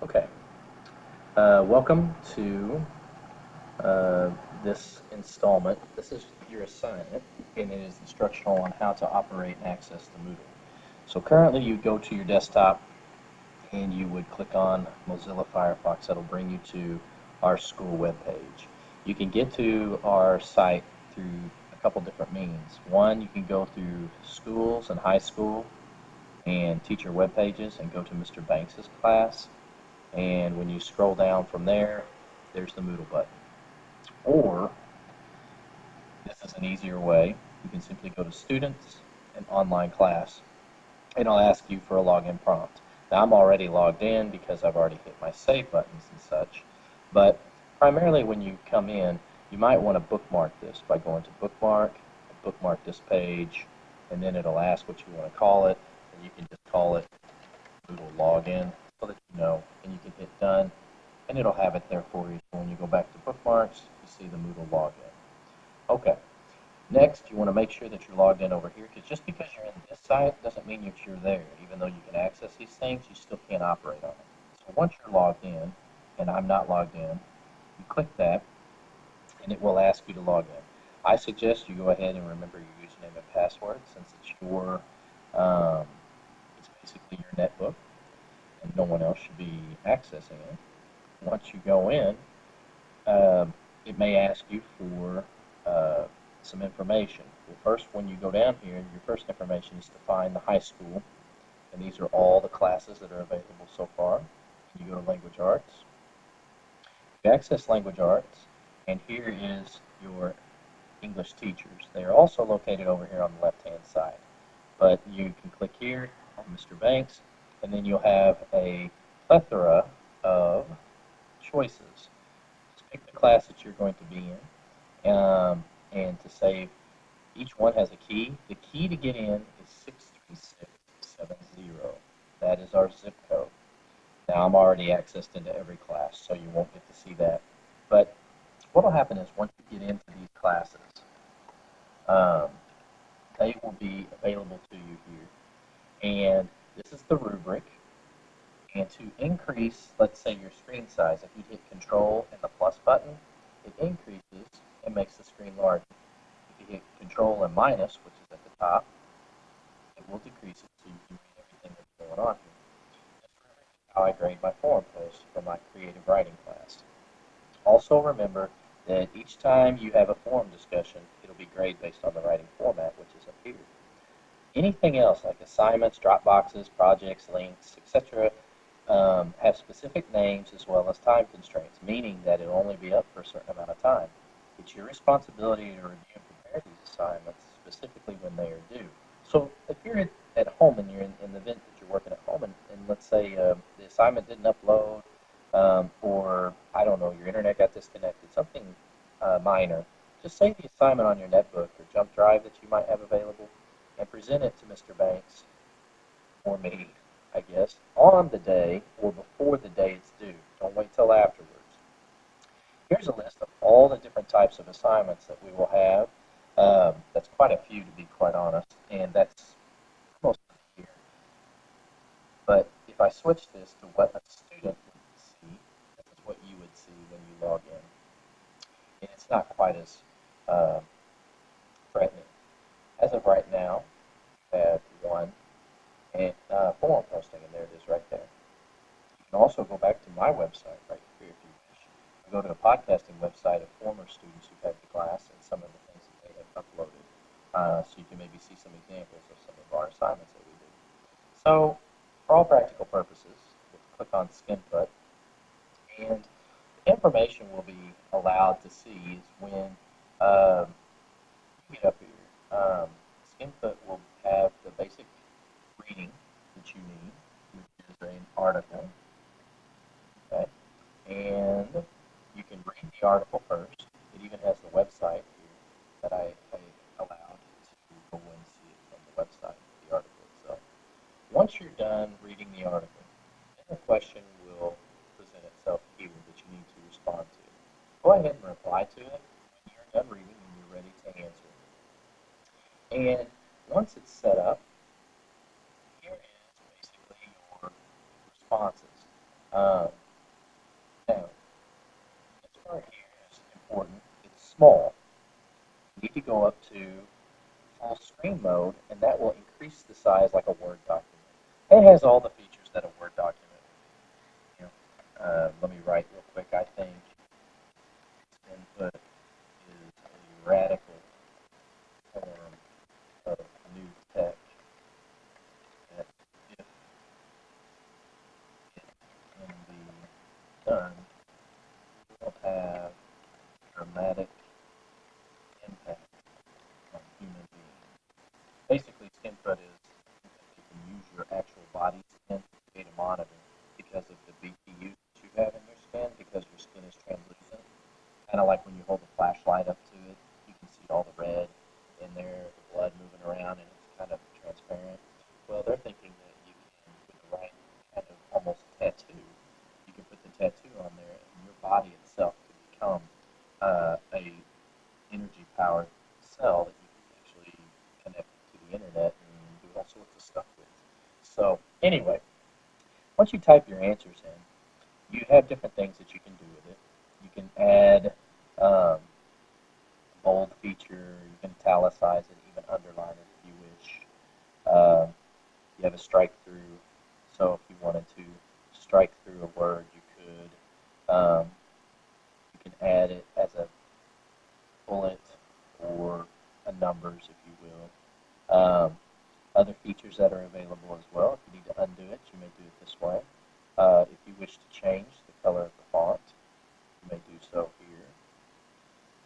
Okay, welcome to uh, this installment. This is your assignment, and it is instructional on how to operate and access the Moodle. So currently you go to your desktop and you would click on Mozilla Firefox. That'll bring you to our school webpage. You can get to our site through a couple different means. One, you can go through schools and high school and teacher web pages and go to Mr. Banks's class. And when you scroll down from there, there's the Moodle button. Or, this is an easier way, you can simply go to Students and Online Class, and I'll ask you for a login prompt. Now, I'm already logged in because I've already hit my save buttons and such, but primarily when you come in, you might want to bookmark this by going to bookmark this page, and then it'll ask what you want to call it, and you can just call it Moodle Login so that you know, and you can hit Done, and it'll have it there for you. So when you go back to bookmarks, you see the Moodle login. Okay. Next, you want to make sure that you're logged in over here, because just because you're in this site doesn't mean that you're there. Even though you can access these things, you still can't operate on it. So once you're logged in, and I'm not logged in, you click that, and it will ask you to log in. I suggest you go ahead and remember your username and password, since it's basically your netbook, and no one else should be accessing it. Once you go in, it may ask you for some information. Well, first, when you go down here, your first information is to find the high school, and these are all the classes that are available so far. You go to Language Arts. You access Language Arts, and here is your English teachers. They are also located over here on the left-hand side. But you can click here on Mr. Banks, and then you'll have a plethora of choices. Just pick the class that you're going to be in, and to save, each one has a key. The key to get in is 63670. That is our zip code. Now, I'm already accessed into every class, so you won't get to see that. But what will happen is once you get into these classes, um, they will be available to you here. And this is the rubric. And to increase, let's say, your screen size, if you hit Control and the plus button, it increases and makes the screen larger. If you hit Control and minus, which is at the top, it will decrease it so you can read everything that's going on here. That's how I grade my forum posts for my creative writing class. Also remember that each time you have a forum discussion, it'll be graded based on the writing format, which is up here. Anything else, like assignments, Dropboxes, projects, links, etc., have specific names as well as time constraints, meaning that it'll only be up for a certain amount of time. It's your responsibility to review and prepare these assignments, specifically when they are due. So if you're at home and you're in the event that you're working at home, and let's say the assignment didn't upload, or I don't know, your internet got disconnected, something minor, just save the assignment on your netbook or jump drive that you might have available and present it to Mr. Banks or me, I guess, on the day or before the day it's due. Don't wait till afterwards. Here's a list of all the different types of assignments that we will have. That's quite a few, to be quite honest, and that's most of the year. But if I switch this to what a student would see, this is what you would see when you log in. And it's not quite as uh, threatening. As of right now, we have one and forum posting, and there it is right there. You can also go back to my website right here if you wish. Go to the podcasting website of former students who've had the class and some of the things that they have uploaded. So you can maybe see some examples of some of our assignments that we did. So, for all practical purposes, we'll click on Skinfoot, and the information we'll be allowed to see is when you get up here. Skinfoot will have the basic reading that you need, which is an article. Okay, and you can read the article first. It even has the website here that I allowed to go and see it from the website, the article itself. Once you're done reading the article, then the question will present itself here that you need to respond to. Go ahead and reply to it when you're done reading and you're ready to answer. And once it's set up, here is basically your responses. Um, Now, this part here is important. It's small. You need to go up to full screen mode, and that will increase the size like a Word document. It has all the features that a Word document would. Let me write real quick. I think input is a radical form of new tech that, if it can be done, will have dramatic impact on human beings. Basically, skin foot is you can use your actual body skin to create a monitor because of the BPU that you have in your skin, because your skin is translucent. Kind of like when you hold the flashlight up to it, you can see all the red in there, the blood moving around, and it's kind of transparent. Well, they're thinking that you can, with the right kind of almost tattoo, you can put the tattoo on there, and your body itself can become a energy powered cell that you can actually connect to the internet and do all sorts of stuff with. So anyway, once you type your answers in, you have different things that you can do with it. You can add um, bold feature, you can italicize it, even underline it if you wish. You have a strike through, so if you wanted to strike through a word, you could. You can add it as a bullet or a numbers, if you will. Other features that are available as well. If you need to undo it, you may do it this way. If you wish to change the color of the font, you may do so here.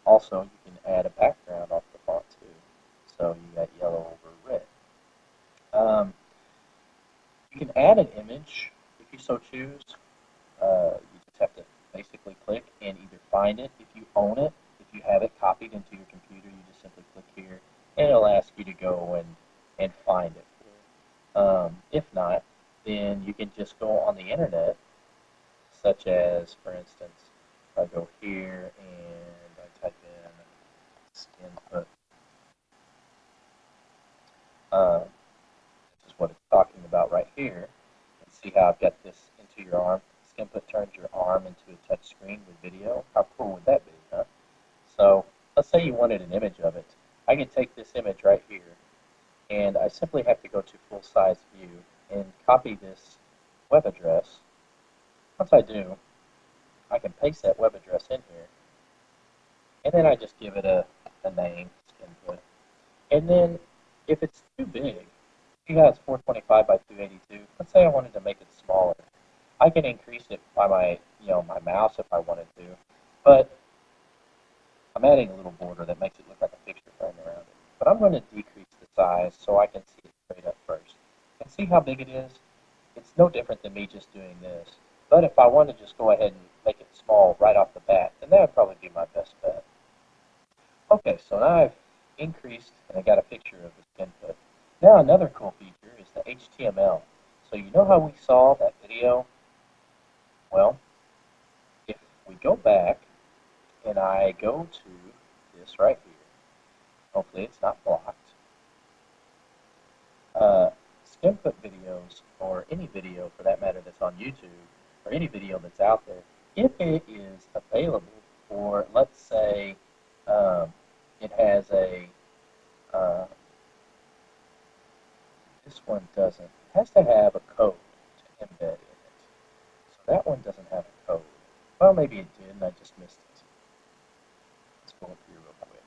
Also, you can add a background off the font too. So you got yellow over red. You can add an image if you so choose. You just have to basically click and either find it if you own it. If you have it copied into your computer, you just simply click here, and it'll ask you to go and find it. If not, then you can just go on the internet, such as, for instance, I go here and I type in skin foot. This is what it's talking about right here. And see how I've got this into your arm. Skin foot turns your arm into a touch screen with video. How cool would that be, huh? So let's say you wanted an image of it. I can take this image right here, and I simply have to go to full size view and copy this web address. Once I do, I can paste that web address in here, and then I just give it a name, Skinfoot. And then if it's too big, you got 425 by 282. Let's say I wanted to make it smaller. I can increase it by my mouse if I wanted to, but I'm adding a little border that makes it look like a picture frame around it. But I'm going to decrease the size so I can see it straight up first. And see how big it is? It's no different than me just doing this. But if I want to just go ahead and make it small right off the bat, then that would probably be my best bet. Okay, so now I've increased and I got a picture of the input. Now another cool feature is the HTML. So you know how we saw that video? Well, if we go back and I go to this right here, hopefully it's not blocked. Skinfoot videos, or any video for that matter that's on YouTube, or any video that's out there, if it is available for, let's say, it has this one doesn't. It has to have a code to embed in it. So that one doesn't have a code. Well, maybe it did, and I just missed it. Let's go up here real quick.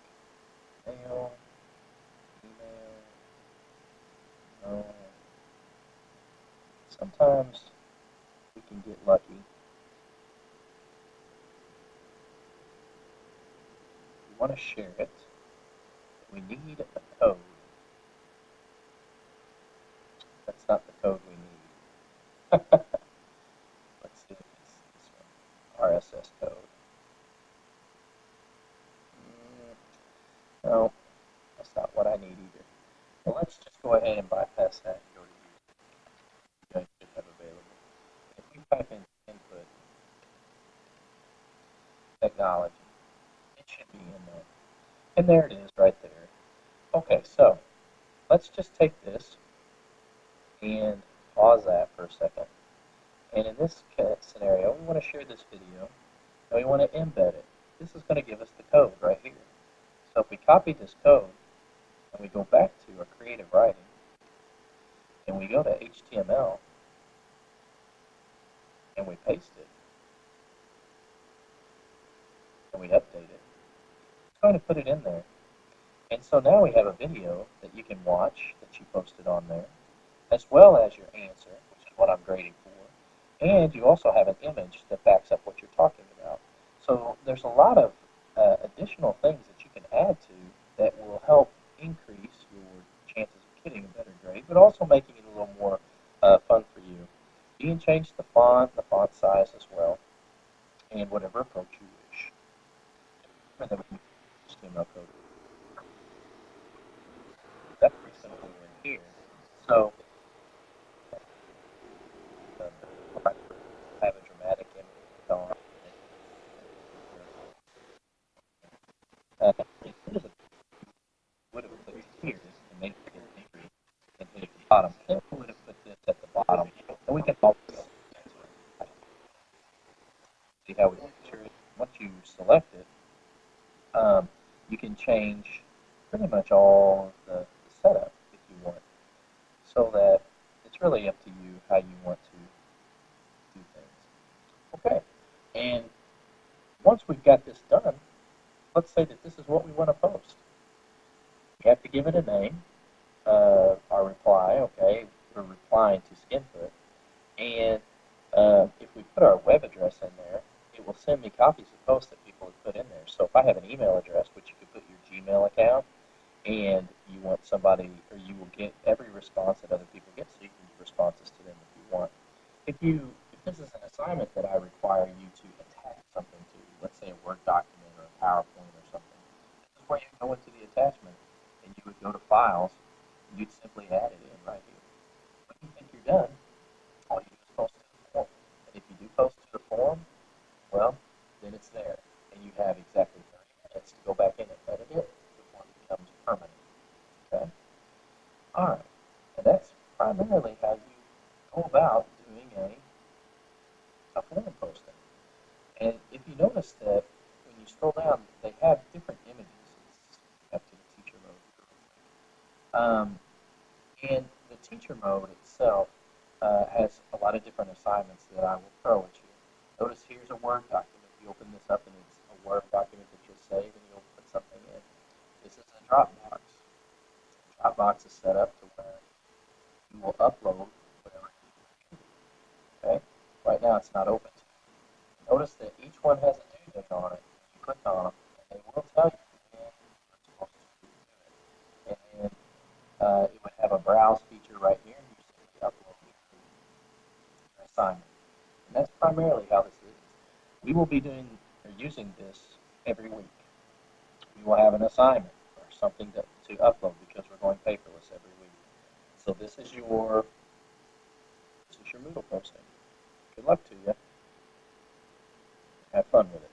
Mail, email, no. Sometimes we can get lucky. We want to share it. We need a code. That's not the code we need. Let's see if it's this one. RSS code. No, that's not what I need either. Well, let's just go ahead and bypass that and go to user. You guys should have available. If we type in input technology, it should be in there. And there it is right there. Okay, so let's just take this and pause that for a second. And in this scenario, we want to share this video and we want to embed it. This is going to give us the code right here. So if we copy this code and we go back to our creative writing and we go to HTML and we paste it and we update it, it's going to put it in there. And so now we have a video that you can watch that you posted on there, as well as your answer, which is what I'm grading for. And you also have an image that backs up what you're talking about. So there's a lot of additional things that you can add to that will help increase your chances of getting a better grade, but also making it a little more fun for you. You can change the font size as well, and whatever approach you wish. And then we can HTML code. That's pretty simple in here. So have a dramatic image on. Here's a would have put here and made it bigger and hit the bottom. Then we would have put this at the bottom, and we can always see how we picture it. Once you select it, you can change pretty much all of the setup if you want, so that it's really up to you how you want to do things. Okay, and once we've got this done, let's say that this is what we want to post. We have to give it a name, our reply, okay? We're replying to Skinfoot. And if we put our web address in there, it will send me copies of posts that people have put in there. So if I have an email address, which you could put your Gmail account, and you want somebody, or you will get every response that other people get, so you can give responses to them if you want. If this is an assignment that I require you to attach something to, let's say a Word document or a PowerPoint or something, this is where you go into the attachment, and you would go to Files, and you'd simply add it in right here. When you think you're done, all you do is post to the form. And if you do post to the form, well, then it's there, and you have exactly 30 minutes to go back in and edit it before it becomes permanent. Okay? All right. And that's primarily how you go about doing a form posting. And if you notice that when you scroll down, they have different images. Up to the teacher mode. And the teacher mode itself has a lot of different assignments that I will throw at you. Notice here's a Word document. You open this up and it's a Word document that you'll save and you'll put something in. This is a Dropbox. Dropbox is set up to where you will upload whatever you do. Okay? Right now it's not open. Notice that each one has a due date on it. You click on them and they will tell you when you're supposed to do it. And it would have a browse feature right here, and you simply upload your assignment. And that's primarily how this is. We will be doing or using this every week. We will have an assignment or something to upload because we're going paperless every week. So this is your Moodle posting. Good luck to you. Have fun with it.